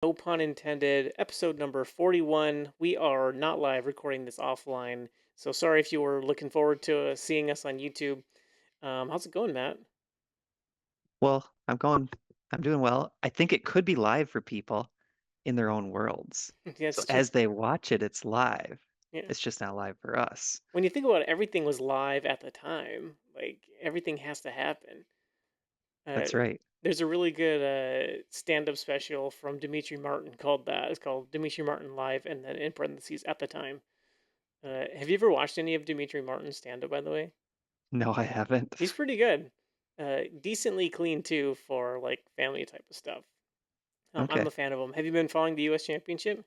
no pun intended, episode number 41. We are not live, recording this offline. So sorry if you were looking forward to seeing us on YouTube. How's it going, Matt? Well, I'm doing well. I think it could be live for people in their own worlds. Yeah, So it's just as they watch it, it's live. yeah. It's just not live for us. When you think about it, everything was live at the time. Like everything has to happen. Uh, That's right. there's a really good stand-up special from Dimitri Martin called that. It's called Dimitri Martin Live, and then in parentheses at the time. Have you ever watched any of Dimitri Martin's stand-up, by the way? No, I haven't. He's pretty good. Decently clean too for like family type of stuff. I'm Okay. a fan of him. Have you been following the U.S. Championship?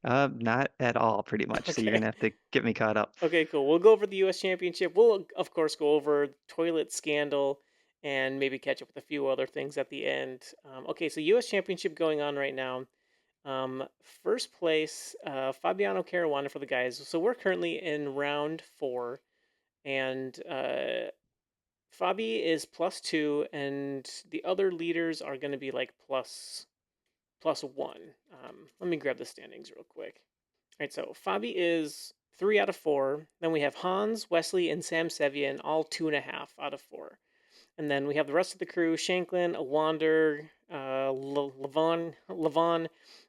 Not at all, pretty much. So you're Okay. gonna have to get me caught up. Okay, cool. We'll go over the U.S. Championship. We'll of course go over toilet scandal and maybe catch up with a few other things at the end. Okay, so U.S. Championship going on right now. First place, Fabiano Caruana for the guys. So we're currently in round four, and Fabi is +2, and the other leaders are going to be like plus 1. Let me grab the standings real quick. All right, so Fabi is 3 out of 4. Then we have Hans, Wesley, and Sam Sevian, all 2.5 out of 4. And then we have the rest of the crew: Shanklin, Wander, Levon,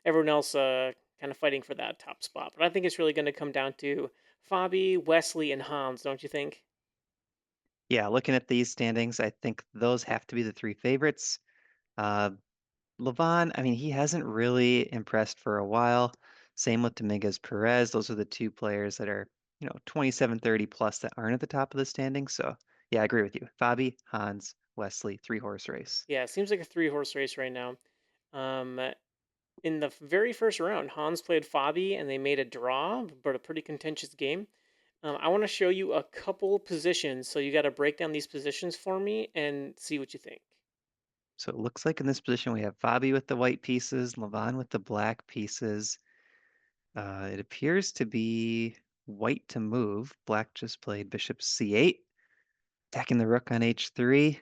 everyone else kind of fighting for that top spot. But I think it's really going to come down to Fabi, Wesley, and Hans, don't you think? Yeah, looking at these standings, I think those have to be the three favorites. Uh, Levon, I mean, he hasn't really impressed for a while. Same with Dominguez Perez. Those are the two players that are, 27, 30 plus that aren't at the top of the standings. So, yeah, I agree with you. Fabi, Hans, Wesley, three horse race. Yeah, it seems like a three-horse race right now. Um, in the very first round, Hans played Fabi and they made a draw, but a pretty contentious game. I want to show you a couple positions, so you got to break down these positions for me and see what you think. So it looks like in this position we have Fabi with the white pieces, Levon with the black pieces. It appears to be white to move. Black just played bishop c8, attacking the rook on h3.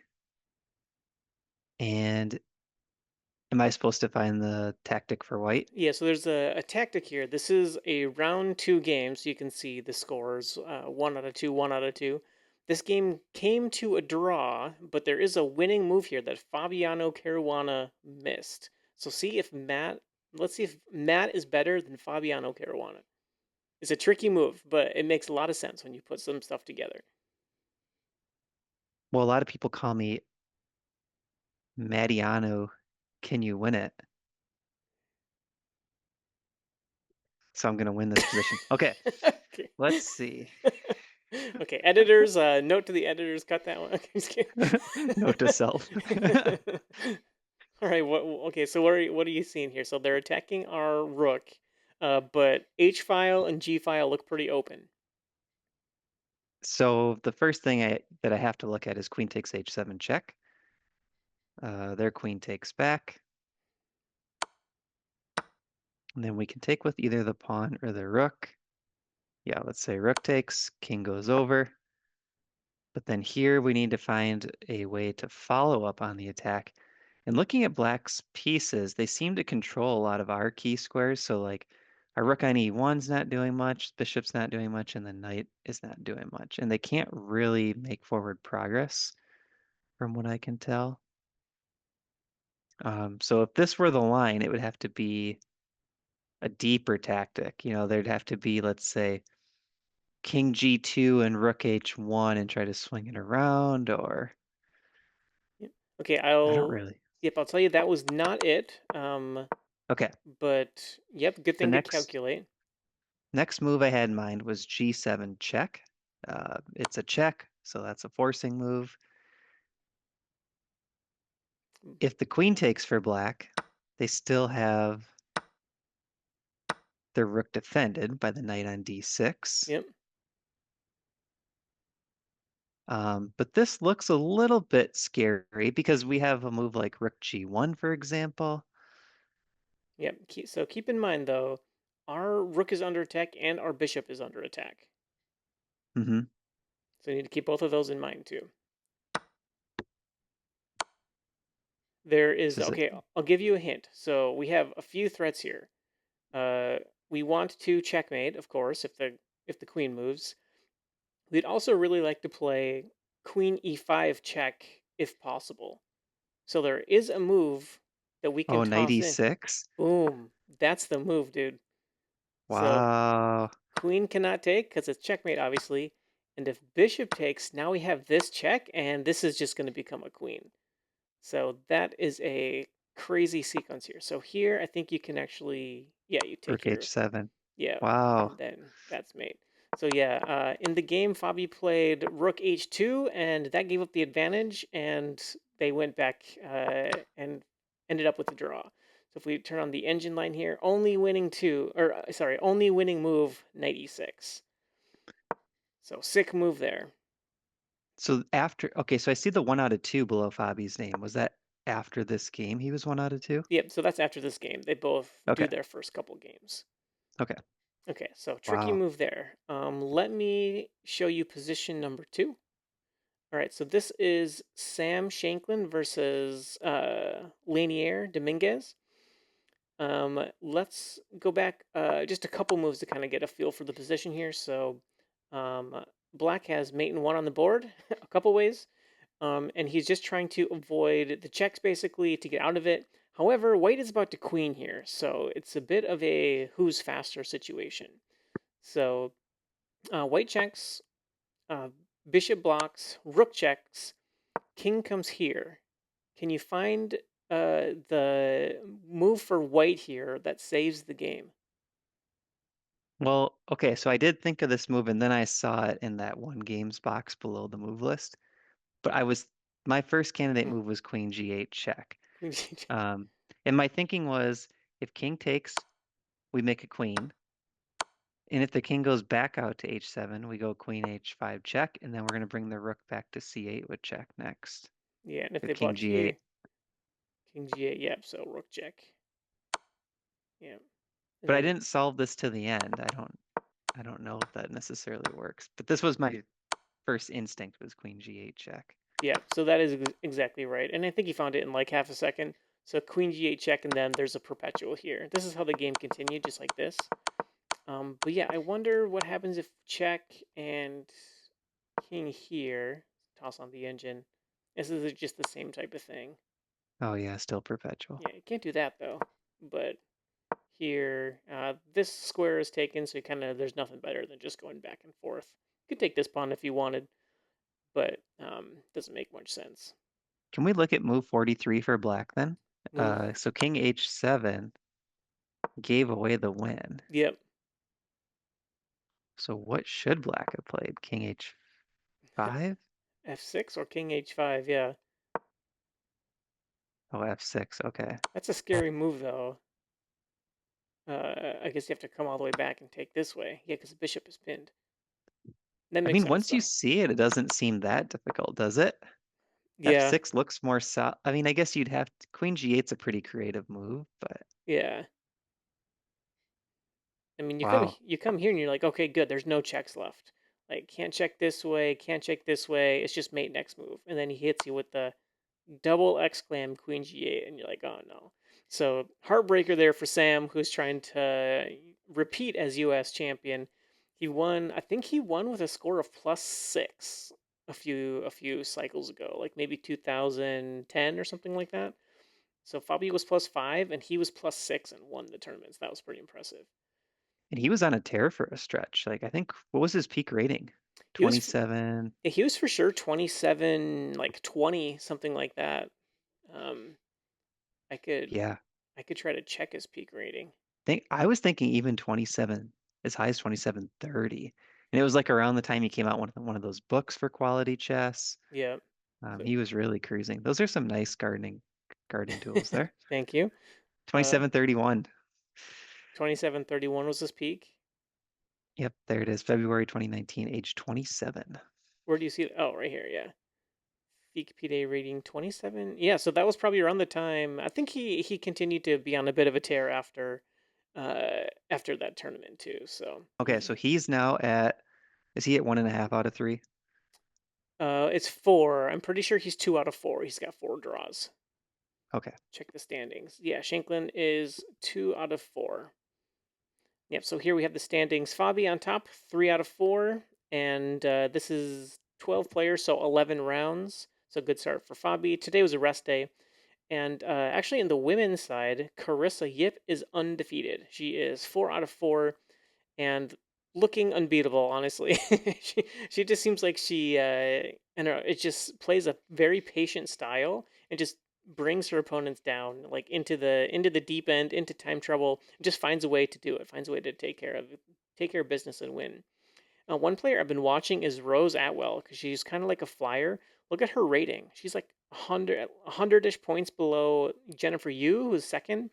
And am I supposed to find the tactic for white? Yeah, so there's a tactic here. This is a round two game, so you can see the scores 1 out of 2, 1 out of 2. This game came to a draw, but there is a winning move here that Fabiano Caruana missed. So let's see if Matt is better than Fabiano Caruana. It's a tricky move, but it makes a lot of sense when you put some stuff together. Well, a lot of people call me Mariano. Can you win it? So I'm going to win this position. Okay, Okay. let's see. Okay, editors, note to the editors, cut that one. Okay, just Note to self. kidding. All right, okay, so what are you seeing here? So they're attacking our rook, but H file and G file look pretty open. So the first thing that I have to look at is queen takes h7 check. Their queen takes back. And then we can take with either the pawn or the rook. Yeah, let's say rook takes, king goes over. But then here we need to find a way to follow up on the attack. And looking at black's pieces, they seem to control a lot of our key squares. So like our rook on e1's not doing much, bishop's not doing much, and the knight is not doing much. And they can't really make forward progress from what I can tell. So if this were the line, it would have to be a deeper tactic. There'd have to be, let's say, king g2 and rook h1 and try to swing it around, or Yep. Okay, I don't really. I'll tell you that was not it. Okay, But yep, good the thing to next calculate. next move I had in mind was g7 check. It's a check, so that's a forcing move. If the queen takes for black, they still have their rook defended by the knight on d6. Yep. But this looks a little bit scary because we have a move like rook g1, for example. Yep. So keep in mind though, our rook is under attack and our bishop is under attack. Hmm. So you need to keep both of those in mind too. There So is is it? okay. I'll give you a hint. So we have a few threats here. Uh, we want to checkmate, of course, if the queen moves. We'd also really like to play queen e5 check if possible. So there is a move that we can Oh, knight toss in. e6. Boom. That's the move, dude. So Wow. queen cannot take because it's checkmate, obviously. And if bishop takes, now we have this check, and this is just going to become a queen. So that is a crazy sequence here. So here, I think you can actually, yeah, you take Rook your, h7. yeah, Wow. and then that's mate. So yeah, in the game, Fabi played Rook H2, and that gave up the advantage, and they went back and ended up with a draw. So if we turn on the engine line here, only winning two, or sorry, only winning move, Knight E6. So sick move there. So after, okay, so I see the 1 out of 2 below Fabi's name. Was that after this game he was 1 out of 2? Yep. So that's after this game. They both Okay. do their first couple games. Okay. Okay, so tricky Wow. move there. Let me show you position number two. All right, so this is Sam Shanklin versus Lanier Dominguez. Let's go back just a couple moves to kind of get a feel for the position here. So um, Black has mate and one on the board a couple ways, and he's just trying to avoid the checks basically to get out of it. However, White is about to queen here, so it's a bit of a who's faster situation. So White checks, uh, bishop blocks, rook checks, king comes here. Can you find the move for white here that saves the game? Well, okay, so I did think of this move and then I saw it in that one games box below the move list. But my first candidate Hmm. move was Queen G8 check. Queen Um, and my thinking was if king takes, we make a queen. And if the king goes back out to h7, we go queen h5 check, and then we're going to bring the rook back to c8 with check next Yeah, and if with they king block g8. here, king g8, yep, so rook check. Yeah, and But I then, didn't solve this to the end. I don't know if that necessarily works. But this was my first instinct was queen g8 check. yeah, so that is exactly right. And I think he found it in like half a second. So queen g8 check, and then there's a perpetual here. This is how the game continued, just like this. But yeah, I wonder what happens if check and king here. Toss on the engine. This is just the same type of thing. Oh yeah, still perpetual. Yeah, you can't do that though. But here, this square is taken, so kind of there's nothing better than just going back and forth. You could take this pawn if you wanted, but doesn't make much sense. Can we look at move 43 for black then? Move. So king h7 gave away the win. Yep. So what should black have played? King h5? F6 or king h5. Yeah, Oh, f6. Okay. that's a scary move though. I guess you have to come all the way back and take this way. Yeah, because the bishop is pinned. That I makes mean, sense once you though. see it, it doesn't seem that difficult, does it? Yeah, F6 looks more I mean, I guess you'd have to, Queen G8's a pretty creative move, but yeah. I mean, wow. you come here and you're like, okay, good. There's no checks left. Like, can't check this way, can't check this way. It's just mate next move, and then he hits you with the double exclam Queen G8, and you're like, oh no. So heartbreaker there for Sam, who's trying to repeat as U.S. champion. He won. I think he won with a score of +6 a few cycles ago, like maybe 2010 or something like that. So Fabio was +5, and he was +6 and won the tournaments. That was pretty impressive. And he was on a tear for a stretch. Like, I think, what was his peak rating? He was 27. he was for sure 27, like 20, something like that. Um, I could Yeah. I could try to check his peak rating. I was thinking even 27, as high as 2730. And it was like around the time he came out one of those books for quality chess. Yeah. So He was really cruising. Those are some nice gardening tools there. thank you. Uh, 2731. 2731 was his peak. Yep, there it is. February 2019, age 27. Where do you see it? Oh, right here. Yeah. Peak PDA rating 27. Yeah, so that was probably around the time. I think he continued to be on a bit of a tear after that tournament too. So Okay, so he's now is he at 1.5 out of 3? it's 4. I'm pretty sure he's 2 out of 4. He's got 4 draws. Okay. Check the standings. Yeah, Shanklin is 2 out of 4. Yep. So here we have the standings. Fabi on top, 3 out of 4, and this is 12 players, so 11 rounds. So good start for Fabi. Today was a rest day, and actually in the women's side, Carissa Yip is undefeated. She is 4 out of 4 and looking unbeatable. Honestly, she just seems like she and it just plays a very patient style and just brings her opponents down like into the deep end, into time trouble. Just finds a way to do it. Finds a way to take care of business and win. One player I've been watching is Rose Atwell because she's kind of like a flyer. Look at her rating. She's like 100-ish points below Jennifer Yu, who's second,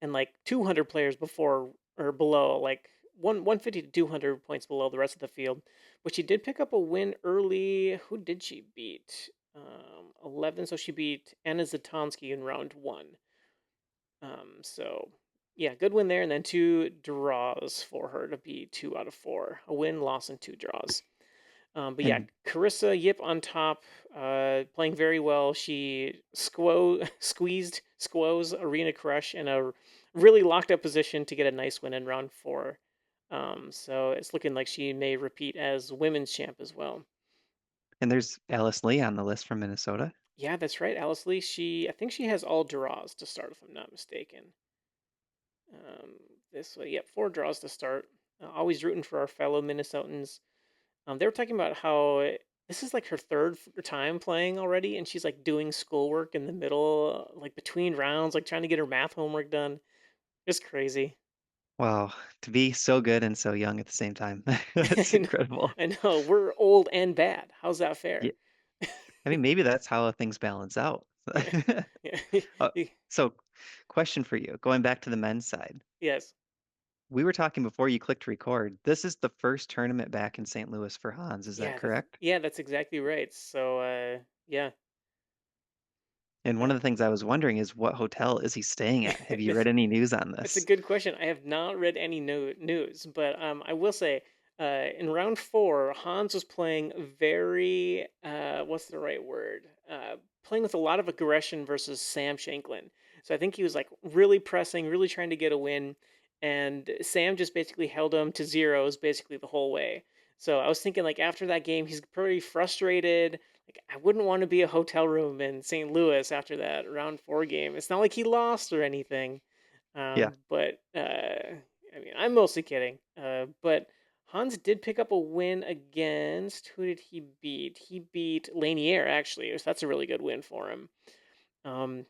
and like 200 players before or below, like 150 to 200 points below the rest of the field. But she did pick up a win early. Who did she beat? 11. So she beat Anna Zatonsky in round one. So yeah, good win there, and then 2 draws for her to be 2 out of 4. A win, loss, and 2 draws. But yeah, And Carissa Yip on top, playing very well. She squeezed Squo's Arena Crush in a really locked up position to get a nice win in round 4. So it's looking like she may repeat as women's champ as well. there's Alice Lee on the list from Minnesota. Yeah, that's right. Alice Lee, I think she has all draws to start, if I'm not mistaken. Um, this way, yep, 4 draws to start. Always rooting for our fellow Minnesotans. They were talking about how this is like her third time playing already, and she's like doing schoolwork in the middle, like between rounds, like trying to get her math homework done. It's crazy. Wow, to be so good and so young at the same time. That's I know, incredible. I know. We're old and bad. How's that Yeah, fair? I mean, maybe that's how things balance out. Yeah, yeah, Uh, so, question for you, going back to the men's side. yes, We were talking before you clicked record. This is the first tournament back in St. Louis for Hans, is that correct? that's exactly right. So, yeah. And one Uh, of the things I was wondering is what hotel is he staying at? Have you read this any news on It's a this? good question. I have not read any news, but I will say in round 4, Hans was playing very, what's the right word? Playing with a lot of aggression versus Sam Shanklin. So I think he was like really pressing, really trying to get a win, and Sam just basically held him to zeros basically the whole way. So I was thinking like after that game, he's pretty frustrated. Like I wouldn't want to be a hotel room in St. Louis after that round 4 game. It's not like he lost or anything. Yeah. But I mean, I'm mostly kidding. But Hans did pick up a win against who did he beat? He beat Lanier actually. So that's a really good win for him. Um,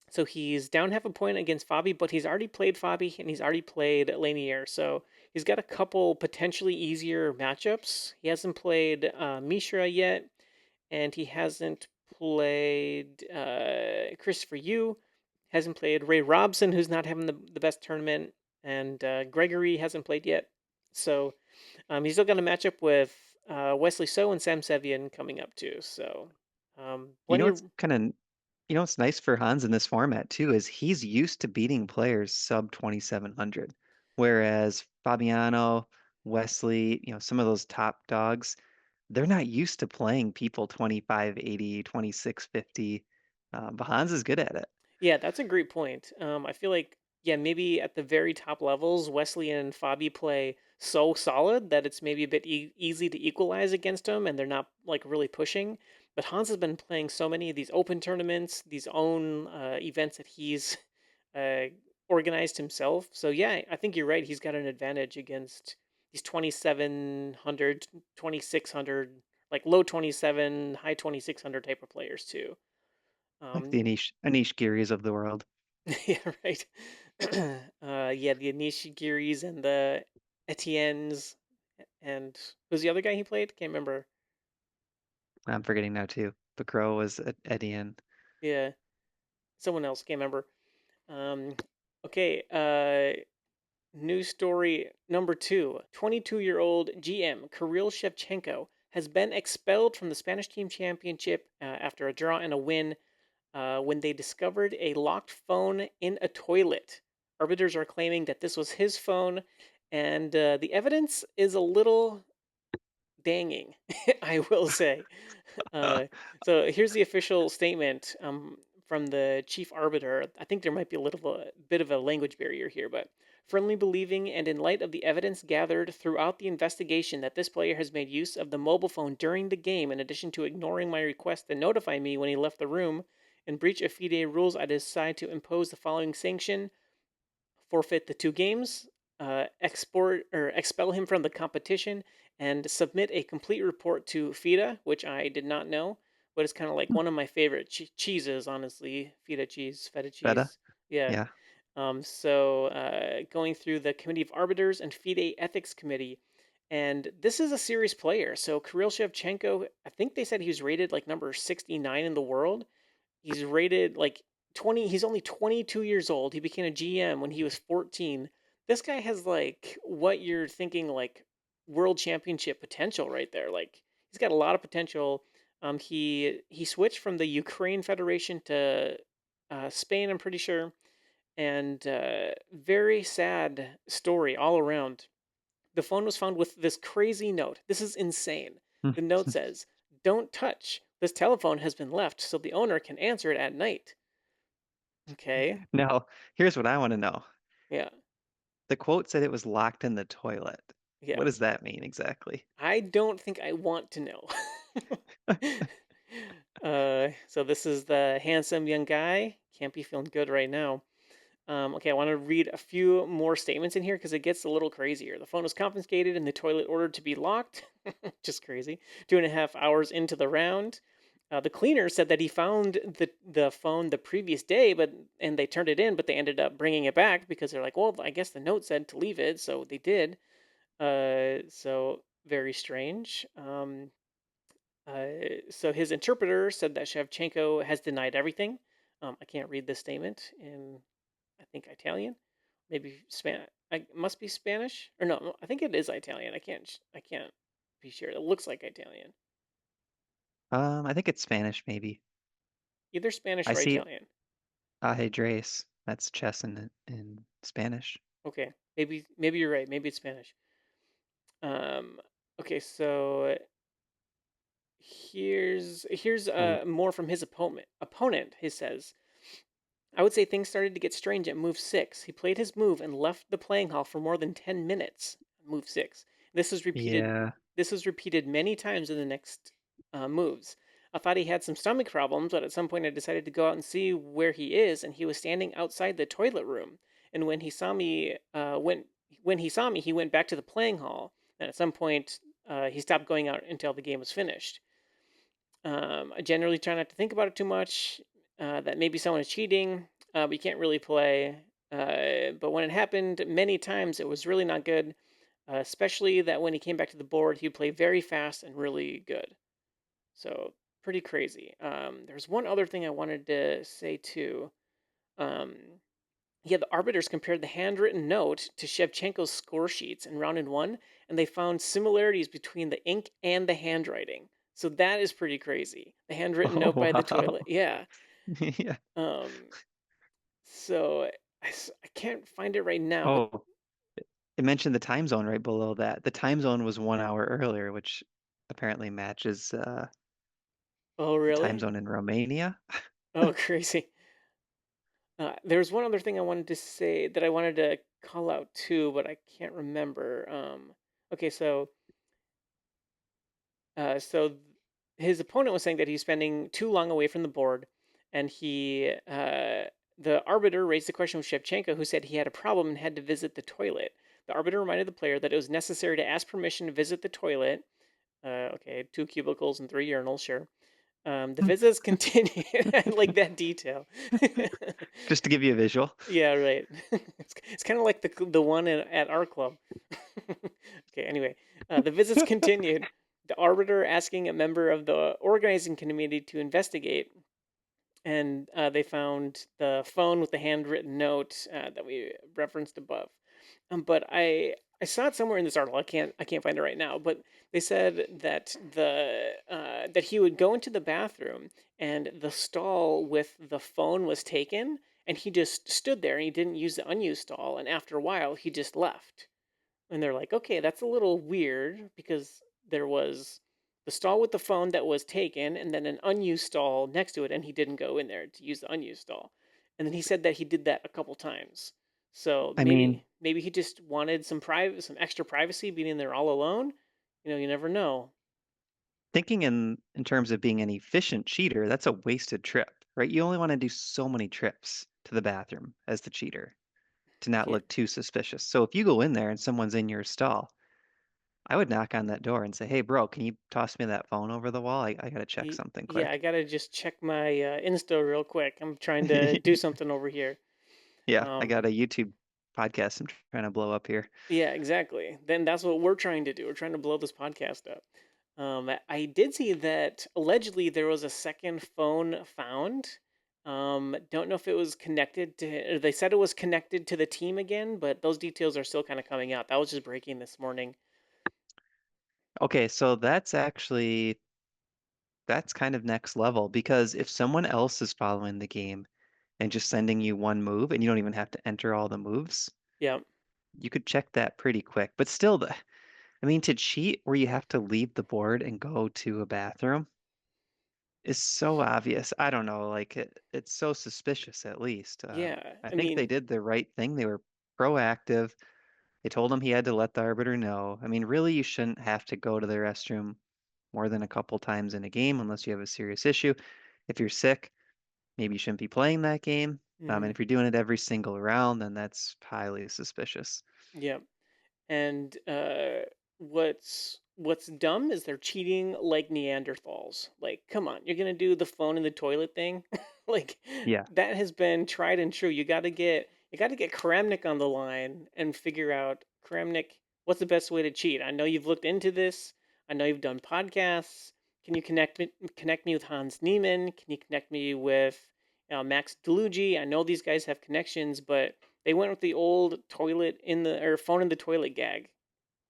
so he's down half a point against Fabi, but he's already played Fabi and he's already played Lanier. So he's got a couple potentially easier matchups. He hasn't played Mishra yet, and he hasn't played Christopher Yu, hasn't played Ray Robson, who's not having the best tournament, and Gregory hasn't played yet. So he's still got a matchup with Wesley So and Sam Sevian coming up too. So You know plenty of what's kind of you know what's nice for Hans in this format too is he's used to beating players sub 2700, whereas Fabiano, Wesley, some of those top dogs, they're not used to playing people 2580, 2650. But Hans is good at it. Yeah, that's a great point. I feel like, yeah, maybe at the very top levels, Wesley and Fabi play so solid that it's maybe a bit easy to equalize against them, and they're not like really pushing. But Hans has been playing so many of these open tournaments, these own events that he's uh, organized himself. So yeah, I think you're right. He's got an advantage against these 2700, 2600, like low 27, high 2600 type of players too. Like the Um, Anish Giris of the world. yeah, right. Yeah, the Anishigiris and the Etiennes, and who's the other guy he played? Can't remember. I'm forgetting now too. The Crow was Edian. Yeah, someone else. Can't remember. Um, okay. News story number 2. 22-year-old GM Kirill Shevchenko has been expelled from the Spanish Team Championship after a draw and a win when they discovered a locked phone in a toilet. Arbiters are claiming that this was his phone, and the evidence is a little danging, I will say. Uh, so here's the official statement from the chief arbiter. I think there might be a bit of a language barrier here, but firmly believing and in light of the evidence gathered throughout the investigation that this player has made use of the mobile phone during the game, in addition to ignoring my request to notify me when he left the room, in breach of FIDE rules, I decide to impose the following sanction: forfeit the 2 games, export or expel him from the competition, and submit a complete report to FIDA, which I did not know, but it's kind of like one of my favorite cheeses, honestly. Feta Feta? cheese. Yeah. Yeah. Going through the Committee of Arbiters and FIDE Ethics Committee. And this is a serious player. So Kirill Shevchenko, I think they said he was rated like number 69 in the world. He's rated like 20. He's only 22 years old. He became a GM when he was 14. This guy has like what you're thinking like world championship potential right there. Like he's got a lot of potential. He switched from the Ukraine Federation to Spain, I'm pretty sure, and very sad story all around. The phone was found with this crazy note. This is insane. The note says, "Don't touch. This telephone has been left so the owner can answer it at night." Okay. Now, here's what I want to know. Yeah. The quote said it was locked in the toilet. Yeah. What does that mean exactly? I don't think I want to know. So this is the handsome young guy. Can't be feeling good right now. Okay, I want to read a few more statements in here because it gets a little crazier. The phone was confiscated and the toilet ordered to be locked. Just crazy. 2.5 hours into the round, the cleaner said that he found the phone the previous day, and they turned it in, but they ended up bringing it back because they're like, well, I guess the note said to leave it, so they did. So very strange. So his interpreter said that Shevchenko has denied everything. I can't read this statement in, I think, Italian, maybe Spanish. I must be Spanish, or no, I think it is Italian. I can't be sure. It looks like Italian, I think it's Spanish, maybe. either Spanish I or see Italian. ajedrez. That's chess in Spanish. Okay, maybe you're right. Maybe it's Spanish. Um, okay, so here's Ooh. more from his opponent. He says, I would say things started to get strange at move 6. He played his move and left the playing hall for more than 10 minutes. Move 6. This is repeated. Yeah. This was repeated many times in the next moves. I thought he had some stomach problems, but at some point I decided to go out and see where he is, and he was standing outside the toilet room. And when he saw me, he went back to the playing hall. And at some point, he stopped going out until the game was finished. I generally try not to think about it too much. That maybe someone is cheating, but you can't really play. But when it happened many times, it was really not good. Especially that when he came back to the board, he'd play very fast and really good. So pretty crazy. There's one other thing I wanted to say too. Um, yeah, the arbiters compared the handwritten note to Shevchenko's score sheets in round one, and they found similarities between the ink and the handwriting. So that is pretty crazy. The handwritten Oh, note by the toilet. wow. Yeah. Yeah. Um, so I can't find it right now, but Oh, it mentioned the time zone right below that. The time zone was 1 hour earlier, which apparently matches oh, the time really? zone in Romania. Oh, crazy. There was one other thing I wanted to say that I wanted to call out too, but I can't remember. Okay, so his opponent was saying that he's spending too long away from the board, and the arbiter raised the question with Shevchenko, who said he had a problem and had to visit the toilet. The arbiter reminded the player that it was necessary to ask permission to visit the toilet. Okay, 2 cubicles and 3 urinals, sure. The visits continued. I like that detail. Just to give you a visual. Yeah, right. It's kind of like the one at our club. Okay, anyway, the visits continued. The arbiter asking a member of the organizing committee to investigate, and they found the phone with the handwritten note that we referenced above. But I saw it somewhere in this article. I can't find it right now. But they said that that he would go into the bathroom and the stall with the phone was taken, and he just stood there and he didn't use the unused stall. And after a while, he just left. And they're like, okay, that's a little weird because there was the stall with the phone that was taken, and then an unused stall next to it, and he didn't go in there to use the unused stall. And then he said that he did that a couple times. So I mean, maybe he just wanted some extra privacy, being in there all alone. You never know. thinking in terms of being an efficient cheater, that's a wasted trip, right? You only want to do so many trips to the bathroom as the cheater to not Yeah, look too suspicious. So if you go in there and someone's in your stall, I would knock on that door and say, "Hey, bro, can you toss me that phone over the wall? I gotta check something yeah. I quick." gotta just check my Insta real quick. I'm trying to do something over here. Yeah, I Um, got a YouTube podcast I'm trying to blow up here. Yeah, exactly. Then that's what we're trying to do. We're trying to blow this podcast up. I did see that allegedly there was a second phone found. Don't know if it was connected to, or they said it was connected to the team again, but those details are still kind of coming out. That was just breaking this morning. Okay, so that's kind of next level because if someone else is following the game and just sending you one move and you don't even have to enter all the moves, Yeah. you could check that pretty quick. But still, I mean, to cheat where you have to leave the board and go to a bathroom is so obvious. I don't know, like it's so suspicious at least. Yeah. I I think they mean, did the right thing. They were proactive. They told him he had to let the arbiter know. I mean, really, you shouldn't have to go to the restroom more than a couple times in a game unless you have a serious issue. If you're sick, maybe you shouldn't be playing that game. And mhm, if you're doing it every single round, then that's highly suspicious. yeah. And what's dumb is they're cheating like Neanderthals. Like, come on, you're gonna do the phone in the toilet thing? Like Yeah. that has been tried and true. You got to get Kramnik on the line and figure out, Kramnik, what's the best way to cheat? I know you've looked into this. I know you've done podcasts. Can you connect me with Hans Niemann? Can you connect me with Max Delugi? I know these guys have connections, but they went with the old toilet in the or phone in the toilet gag.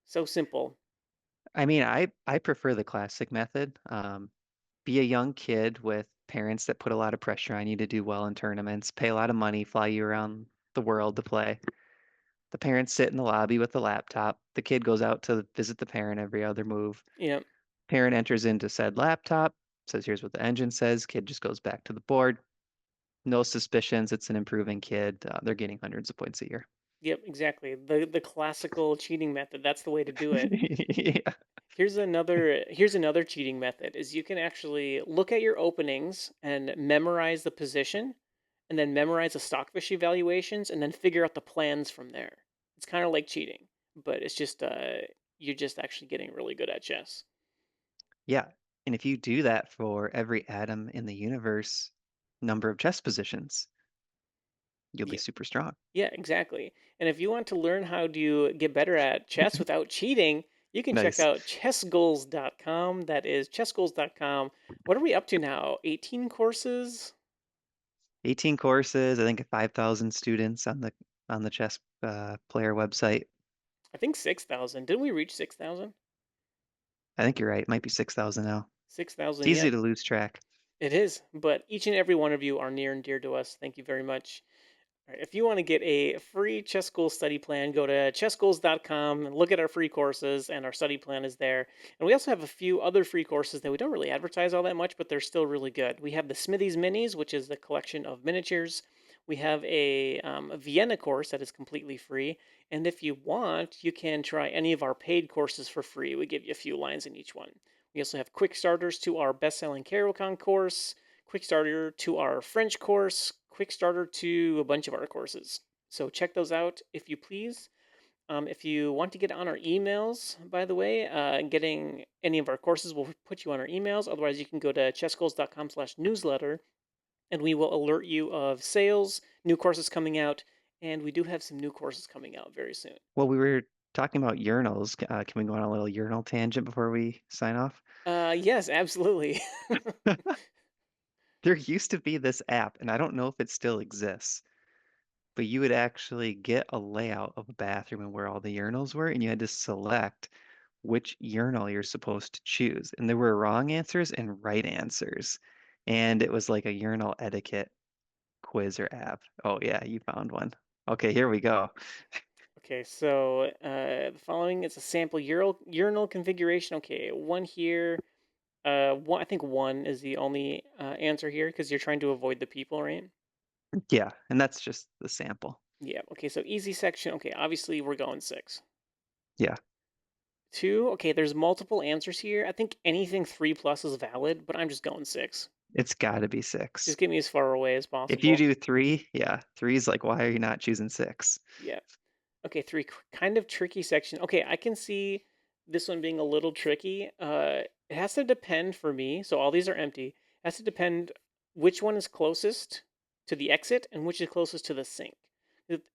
So simple. I mean, I prefer the classic method. Be a young kid with parents that put a lot of pressure on you to do well in tournaments, pay a lot of money, fly you around the world to play. The parents sit in the lobby with the laptop. The kid goes out to visit the parent every other move. Yeah. Parent enters into said laptop, says, "Here's what the engine says." Kid just goes back to the board. No suspicions. It's an improving kid. They're getting hundreds of points a year. Yep, exactly. The classical cheating method. That's the way to do it. Yeah. Here's another cheating method is you can actually look at your openings and memorize the position and then memorize the stockfish evaluations and then figure out the plans from there. It's kind of like cheating, but it's just you're just actually getting really good at chess. Yeah. And if you do that for every atom in the universe, number of chess positions, you'll be Yeah, super strong. yeah, exactly. And if you want to learn how to get better at chess without cheating, you can check Nice. out chessgoals.com. That is chessgoals.com. What are we up to now? 18 courses? 18 courses, I think 5,000 students on the chess player website. I think 6,000. Didn't we reach 6,000? I think you're right. It might be 6,000 now. It's 6,000, yeah. easy to lose track. It is. But each and every one of you are near and dear to us. Thank you very much. All right, if you want to get a free Chess Schools study plan, go to chessschools.com and look at our free courses, and our study plan is there. And we also have a few other free courses that we don't really advertise all that much, but they're still really good. We have the Smithies Minis, which is the collection of miniatures. We have a Vienna course that is completely free. And if you want, you can try any of our paid courses for free. We give you a few lines in each one. We also have quick starters to our best-selling Carocon course, quick starter to our French course, quick starter to a bunch of our courses. So check those out if you please. If you want to get on our emails, by the way, getting any of our courses will put you on our emails. Otherwise, you can go to chessgoals.com/newsletter and we will alert you of sales, new courses coming out, and we do have some new courses coming out very soon. Well, we were talking about urinals. Can we go on a little urinal tangent before we sign off? Yes, absolutely. There used to be this app, and I don't know if it still exists, but you would actually get a layout of a bathroom and where all the urinals were, and you had to select which urinal you're supposed to choose. And there were wrong answers and right answers. And it was like a urinal etiquette quiz or app. Oh, yeah, you found one. Okay, here we go. Okay, so the following is a sample urinal configuration. Okay, one here. One, I think one is the only answer here because you're trying to avoid the people, right? Yeah, and that's just the sample. Yeah. Okay, so easy section. Okay, obviously we're going six. Yeah, Two. Okay, there's multiple answers here. I think anything three plus is valid, but I'm just going six. it's got to be Just six. get me as far away as If you possible. do three, yeah, three's like, why are you not choosing six? Yeah. Okay, three kind of tricky section. Okay, I can see this one being a little tricky. It has to depend for me. So all these are empty. It has to depend which one is closest to the exit and which is closest to the sink.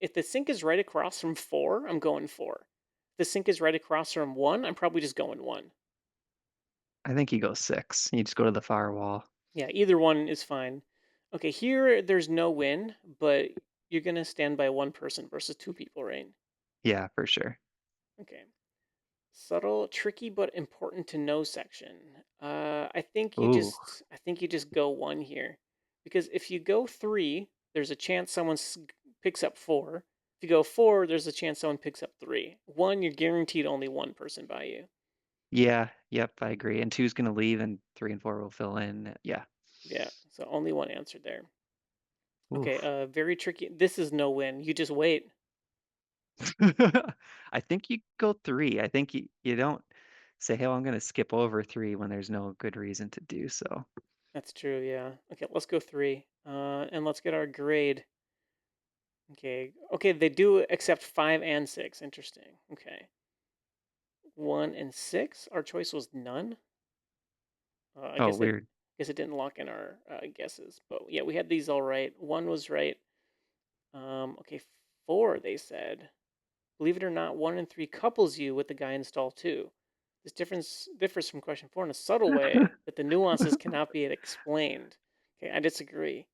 If the sink is right across from four, I'm going four. If the sink is right across from one, I'm probably just going one. I think you go six. You just go to the far wall. Yeah, either one is fine. Okay, here there's no win, but you're gonna stand by one person versus two people, right? Yeah, for sure. Okay. Subtle, tricky, but important to know section. Ooh, I think you just go one here, because if you go three, there's a chance someone picks up four. If you go four, there's a chance someone picks up three. One, you're guaranteed only one person by you. yeah, yep, I agree. And two's gonna leave, and three and four will fill in. Yeah. Yeah, so only one answer there. Okay, Oof. very tricky. This is no win. You just wait. I think you go three. I think you don't say, "Hey, well, I'm gonna skip over three" when there's no good reason to do so. That's true. Yeah. Okay, let's go three. And let's get our grade. Okay. Okay, they do accept five and six. Interesting. Okay. One and six. Our choice was none. I Oh, guess it weird. didn't lock in our guesses, but yeah, we had these all right. One was right. Okay, four. They said, believe it or not, one and three couples you with the guy in stall two. This difference differs from question four in a subtle way that the nuances cannot be explained. Okay, I disagree.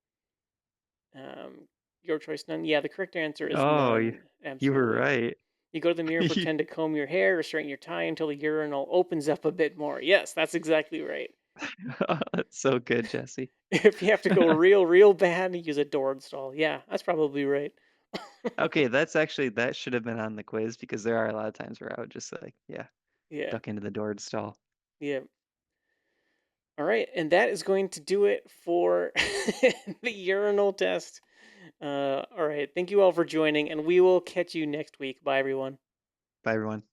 Um, your choice, none. Yeah, the correct answer is Oh, none. you were Absolutely. right. You go to the mirror and pretend to comb your hair or straighten your tie until the urinal opens up a bit more. Yes, that's exactly right. That's so good, Jesse. If you have to go real bad, use a door install. Yeah, that's probably right. Okay, that should have been on the quiz because there are a lot of times where I would just like, yeah, Yeah, duck into the door stall. yeah. All right, and that is going to do it for the urinal test. All right, thank you all for joining, and we will catch you next week. Bye, everyone. Bye, everyone.